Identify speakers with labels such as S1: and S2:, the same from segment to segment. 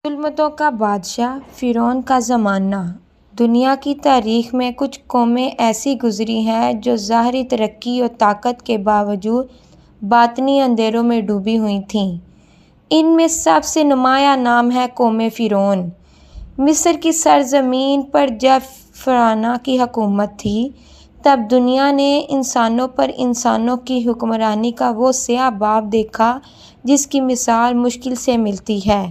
S1: ظلمتوں کا بادشاہ فرعون کا زمانہ۔ دنیا کی تاریخ میں کچھ قومیں ایسی گزری ہیں جو ظاہری ترقی اور طاقت کے باوجود باطنی اندھیروں میں ڈوبی ہوئی تھیں۔ ان میں سب سے نمایاں نام ہے قوم فرعون۔ مصر کی سرزمین پر جب فراعنہ کی حکومت تھی، تب دنیا نے انسانوں پر انسانوں کی حکمرانی کا وہ سیاہ باب دیکھا جس کی مثال مشکل سے ملتی ہے۔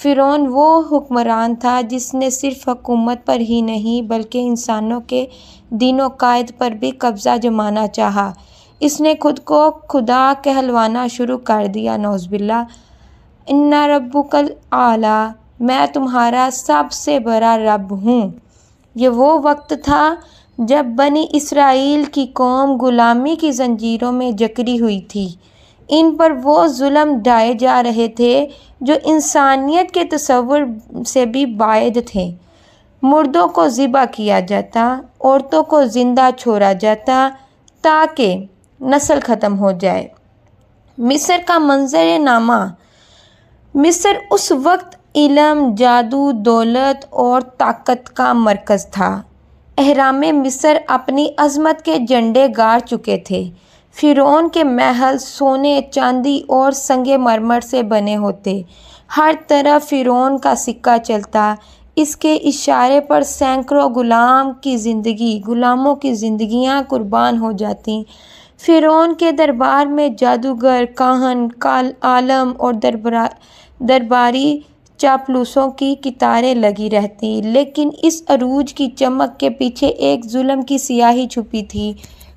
S1: فرعون وہ حکمران تھا جس نے صرف حکومت پر ہی نہیں بلکہ انسانوں کے دین و قائد پر بھی قبضہ جمانا چاہا۔ اس نے خود کو خدا کہلوانا شروع کر دیا، نعوذ باللہ۔ انا ربک الاعلی، میں تمہارا سب سے بڑا رب ہوں۔ یہ وہ وقت تھا جب بنی اسرائیل کی قوم غلامی کی زنجیروں میں جکڑی ہوئی تھی۔ ان پر وہ ظلم ڈھائے جا رہے تھے جو انسانیت کے تصور سے بھی بعید تھے۔ مردوں کو ذبح کیا جاتا، عورتوں کو زندہ چھوڑا جاتا تاکہ نسل ختم ہو جائے۔ مصر کا منظر نامہ۔ مصر اس وقت علم، جادو، دولت اور طاقت کا مرکز تھا۔ اہرام مصر اپنی عظمت کے جھنڈے گاڑ چکے تھے۔ فرعون کے محل سونے، چاندی اور سنگ مرمر سے بنے ہوتے۔ ہر طرف فرعون کا سکہ چلتا۔ اس کے اشارے پر سینکڑوں غلاموں کی زندگیاں قربان ہو جاتی۔ فرعون کے دربار میں جادوگر، کاہن، عالم اور درباری چاپلوسوں کی قطاریں لگی رہتی، لیکن اس عروج کی چمک کے پیچھے ایک ظلم کی سیاہی چھپی تھی۔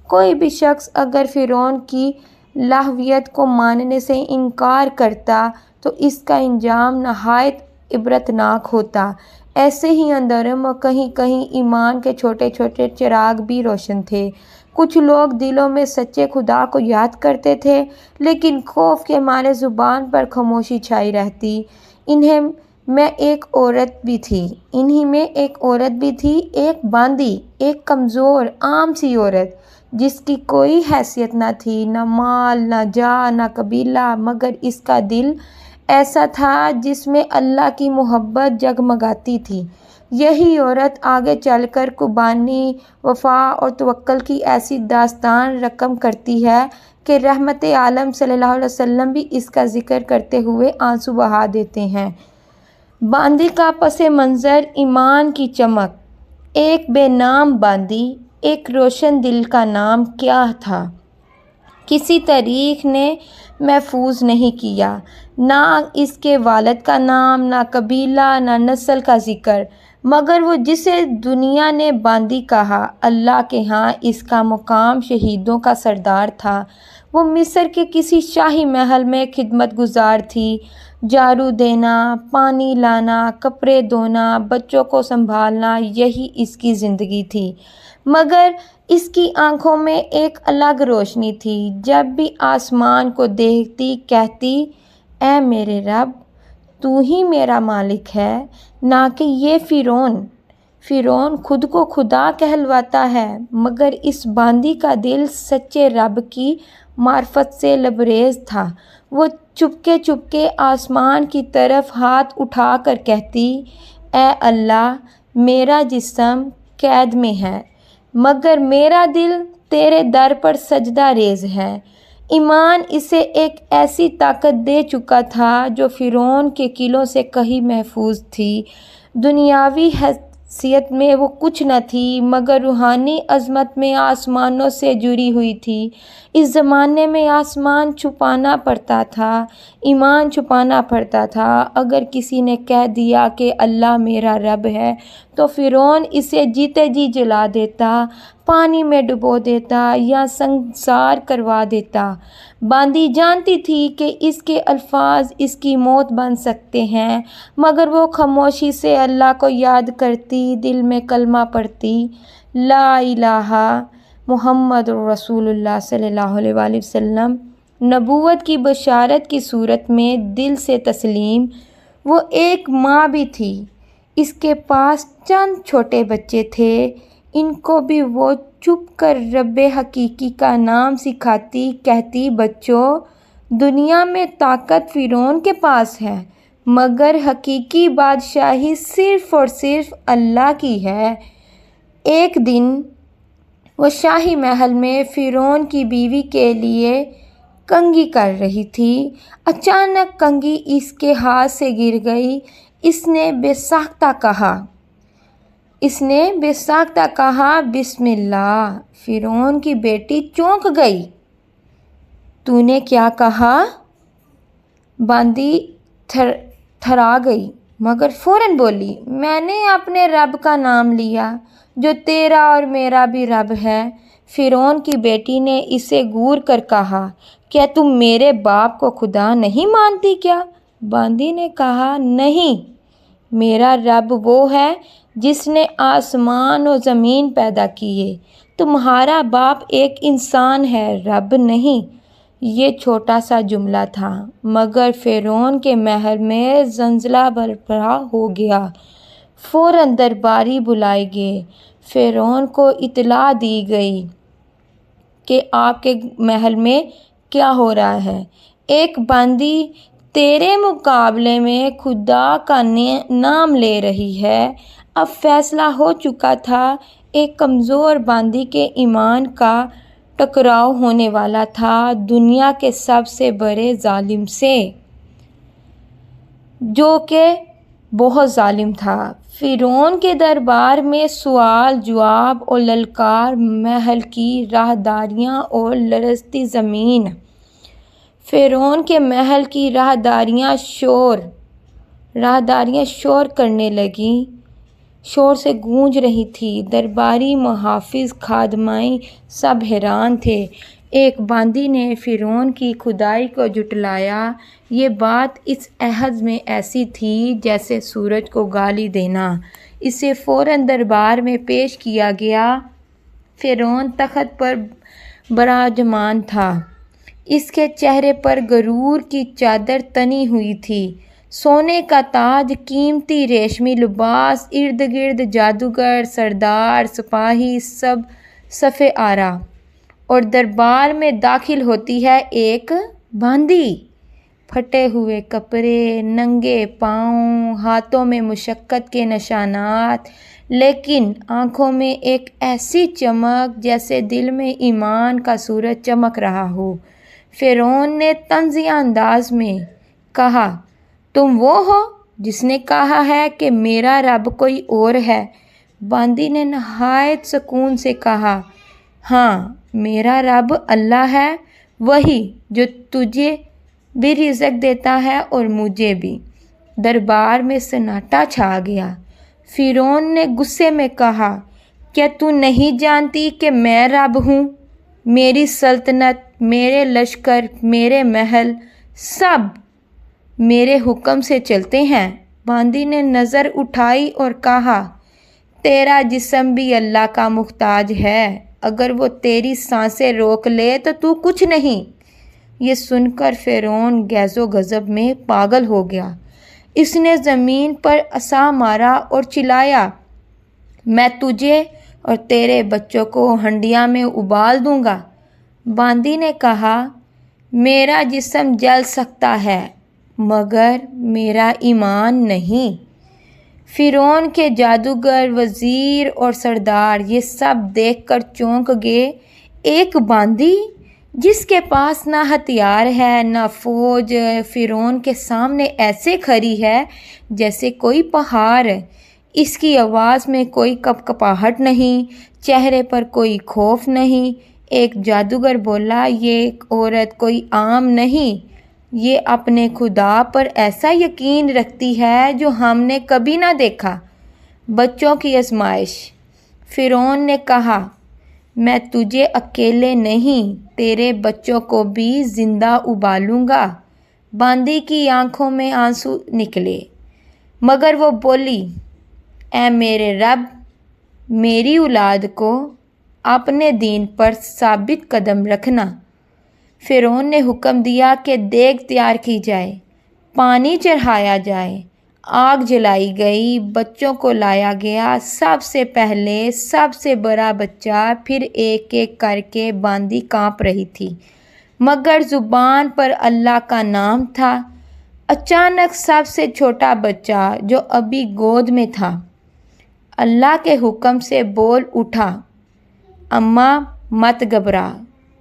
S1: کوئی بھی شخص اگر فرعون کی الوہیت کو ماننے سے انکار کرتا تو اس کا انجام نہایت عبرتناک ہوتا۔ ایسے ہی اندھیروں میں کہیں کہیں ایمان کے چھوٹے چھوٹے چراغ بھی روشن تھے۔ کچھ لوگ دلوں میں سچے خدا کو یاد کرتے تھے، لیکن خوف کے مارے زبان پر خاموشی چھائی رہتی۔ انہی میں ایک عورت بھی تھی، ایک باندی، ایک کمزور عام سی عورت جس کی کوئی حیثیت نہ تھی، نہ مال، نہ جاہ، نہ قبیلہ، مگر اس کا دل ایسا تھا جس میں اللہ کی محبت جگمگاتی تھی۔ یہی عورت آگے چل کر قربانی، وفا اور توکل کی ایسی داستان رقم کرتی ہے کہ رحمت عالم صلی اللہ علیہ وسلم بھی اس کا ذکر کرتے ہوئے آنسو بہا دیتے ہیں۔ باندی کا پس منظر، ایمان کی چمک۔ ایک بے نام باندی، ایک روشن دل کا نام کیا تھا، کسی تاریخ نے محفوظ نہیں کیا، نہ اس کے والد کا نام، نہ قبیلہ، نہ نسل کا ذکر، مگر وہ جسے دنیا نے باندی کہا، اللہ کے ہاں اس کا مقام شہیدوں کا سردار تھا۔ وہ مصر کے کسی شاہی محل میں خدمت گزار تھی۔ جھاڑو دینا، پانی لانا، کپڑے دھونا، بچوں کو سنبھالنا، یہی اس کی زندگی تھی۔ مگر اس کی آنکھوں میں ایک الگ روشنی تھی۔ جب بھی آسمان کو دیکھتی کہتی، اے میرے رب، تو ہی میرا مالک ہے، نہ کہ یہ فرعون۔ فرعون خود کو خدا کہلواتا ہے، مگر اس باندی کا دل سچے رب کی معرفت سے لبریز تھا۔ وہ چپکے آسمان کی طرف ہاتھ اٹھا کر کہتی، اے اللہ، میرا جسم قید میں ہے، مگر میرا دل تیرے در پر سجدہ ریز ہے۔ ایمان اسے ایک ایسی طاقت دے چکا تھا جو فرعون کے قلعوں سے کہیں محفوظ تھی۔ دنیاوی حیثیت میں وہ کچھ نہ تھی، مگر روحانی عظمت میں آسمانوں سے جڑی ہوئی تھی۔ اس زمانے میں آسمان چھپانا پڑتا تھا، ایمان چھپانا پڑتا تھا۔ اگر کسی نے کہہ دیا کہ اللہ میرا رب ہے تو فرعون اسے جیتے جی جلا دیتا، پانی میں ڈبو دیتا یا سنسار کروا دیتا۔ باندی جانتی تھی کہ اس کے الفاظ اس کی موت بن سکتے ہیں، مگر وہ خاموشی سے اللہ کو یاد کرتی، دل میں کلمہ پڑھتی، لا الہ محمد رسول اللہ صلی اللہ علیہ وآلہ وسلم، نبوت کی بشارت کی صورت میں دل سے تسلیم۔ وہ ایک ماں بھی تھی، اس کے پاس چند چھوٹے بچے تھے، ان کو بھی وہ چھپ کر رب حقیقی کا نام سکھاتی، کہتی، بچوں، دنیا میں طاقت فرعون کے پاس ہے، مگر حقیقی بادشاہی صرف اور صرف اللہ کی ہے۔ ایک دن وہ شاہی محل میں فرعون کی بیوی کے لیے کنگھی کر رہی تھی۔ اچانک کنگھی اس کے ہاتھ سے گر گئی۔ اس نے بے ساختہ کہا بسم اللہ۔ فرعون کی بیٹی چونک گئی۔ تو نے کیا کہا؟ باندی تھرا گئی مگر فوراً بولی، میں نے اپنے رب کا نام لیا جو تیرا اور میرا بھی رب ہے۔ فرعون کی بیٹی نے اسے گور کر کہا، کیا تم میرے باپ کو خدا نہیں مانتی کیا؟ باندی نے کہا، نہیں، میرا رب وہ ہے جس نے آسمان و زمین پیدا کیے۔ تمہارا باپ ایک انسان ہے، رب نہیں۔ یہ چھوٹا سا جملہ تھا مگر فرعون کے محل میں زلزلہ برپا ہو گیا۔ فوراً درباری بلائے گئے۔ فرعون کو اطلاع دی گئی کہ آپ کے محل میں کیا ہو رہا ہے۔ ایک باندی تیرے مقابلے میں خدا کا نام لے رہی ہے۔ اب فیصلہ ہو چکا تھا۔ ایک کمزور باندی کے ایمان کا ٹکراؤ ہونے والا تھا دنیا کے سب سے بڑے ظالم سے، جو کہ بہت ظالم تھا۔ فرعون کے دربار میں سوال جواب اور للکار، محل کی راہداریاں اور لرزتی زمین۔ فرعون کے محل کی راہداریاں شور کرنے لگیں، شور سے گونج رہی تھی۔ درباری، محافظ، خادمین سب حیران تھے۔ ایک باندی نے فرعون کی خدائی کو جھٹلایا۔ یہ بات اس عہد میں ایسی تھی جیسے سورج کو گالی دینا۔ اسے فوراً دربار میں پیش کیا گیا۔ فرعون تخت پر براجمان تھا۔ اس کے چہرے پر غرور کی چادر تنی ہوئی تھی، سونے کا تاج، قیمتی ریشمی لباس، ارد گرد جادوگر، سردار، سپاہی، سب صف آرا۔ اور دربار میں داخل ہوتی ہے ایک باندی، پھٹے ہوئے کپڑے، ننگے پاؤں، ہاتھوں میں مشقت کے نشانات، لیکن آنکھوں میں ایک ایسی چمک جیسے دل میں ایمان کا سورج چمک رہا ہو۔ فرعون نے طنزیہ انداز میں کہا، تم وہ ہو جس نے کہا ہے کہ میرا رب کوئی اور ہے؟ باندی نے نہایت سکون سے کہا، ہاں، میرا رب اللہ ہے، وہی جو تجھے بھی رزق دیتا ہے اور مجھے بھی۔ دربار میں سناٹا چھا گیا۔ فرعون نے غصے میں کہا، کیا تو نہیں جانتی کہ میں رب ہوں؟ میری سلطنت، میرے لشکر، میرے محل، سب میرے حکم سے چلتے ہیں۔ باندی نے نظر اٹھائی اور کہا، تیرا جسم بھی اللہ کا محتاج ہے، اگر وہ تیری سانسیں روک لے تو تو کچھ نہیں۔ یہ سن کر فرعون غیظ و غضب میں پاگل ہو گیا۔ اس نے زمین پر عصا مارا اور چلایا، میں تجھے اور تیرے بچوں کو ہنڈیاں میں ابال دوں گا۔ باندی نے کہا، میرا جسم جل سکتا ہے مگر میرا ایمان نہیں۔ فرعون کے جادوگر، وزیر اور سردار یہ سب دیکھ کر چونک گئے۔ ایک باندی جس کے پاس نہ ہتھیار ہے نہ فوج، فرعون کے سامنے ایسے کھڑی ہے جیسے کوئی پہاڑ۔ اس کی آواز میں کوئی کپکپاہٹ نہیں، چہرے پر کوئی خوف نہیں۔ ایک جادوگر بولا، یہ عورت کوئی عام نہیں، یہ اپنے خدا پر ایسا یقین رکھتی ہے جو ہم نے کبھی نہ دیکھا۔ بچوں کی آزمائش۔ فرعون نے کہا، میں تجھے اکیلے نہیں، تیرے بچوں کو بھی زندہ ابالوں گا۔ باندی کی آنکھوں میں آنسو نکلے مگر وہ بولی، اے میرے رب، میری اولاد کو اپنے دین پر ثابت قدم رکھنا۔ فرعون نے حکم دیا کہ دیگ تیار کی جائے، پانی چڑھایا جائے، آگ جلائی گئی، بچوں کو لایا گیا، سب سے پہلے سب سے بڑا بچہ، پھر ایک ایک کر کے۔ باندی کانپ رہی تھی مگر زبان پر اللہ کا نام تھا۔ اچانک سب سے چھوٹا بچہ جو ابھی گود میں تھا اللہ کے حکم سے بول اٹھا، اماں مت گھبرا،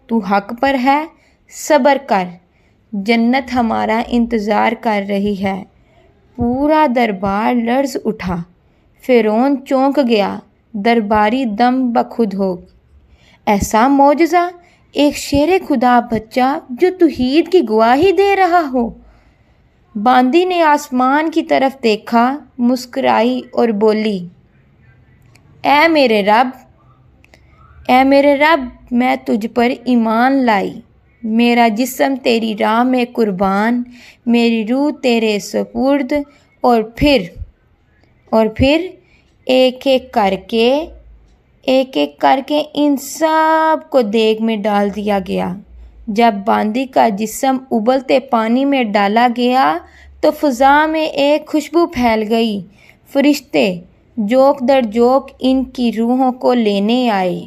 S1: تو حق پر ہے، صبر کر، جنت ہمارا انتظار کر رہی ہے۔ پورا دربار لرز اٹھا، فرعون چونک گیا، درباری دم بخود ہو۔ ایسا معجزہ، ایک شیر خدا بچہ جو توحید کی گواہی دے رہا ہو۔ باندی نے آسمان کی طرف دیکھا، مسکرائی اور بولی، اے میرے رب، میں تجھ پر ایمان لائی، میرا جسم تیری راہ میں قربان، میری روح تیرے سپرد۔ اور پھر ایک ایک کر کے ان سب کو دیگ میں ڈال دیا گیا۔ جب باندی کا جسم ابلتے پانی میں ڈالا گیا تو فضا میں ایک خوشبو پھیل گئی، فرشتے جوک در جوک ان کی روحوں کو لینے آئے۔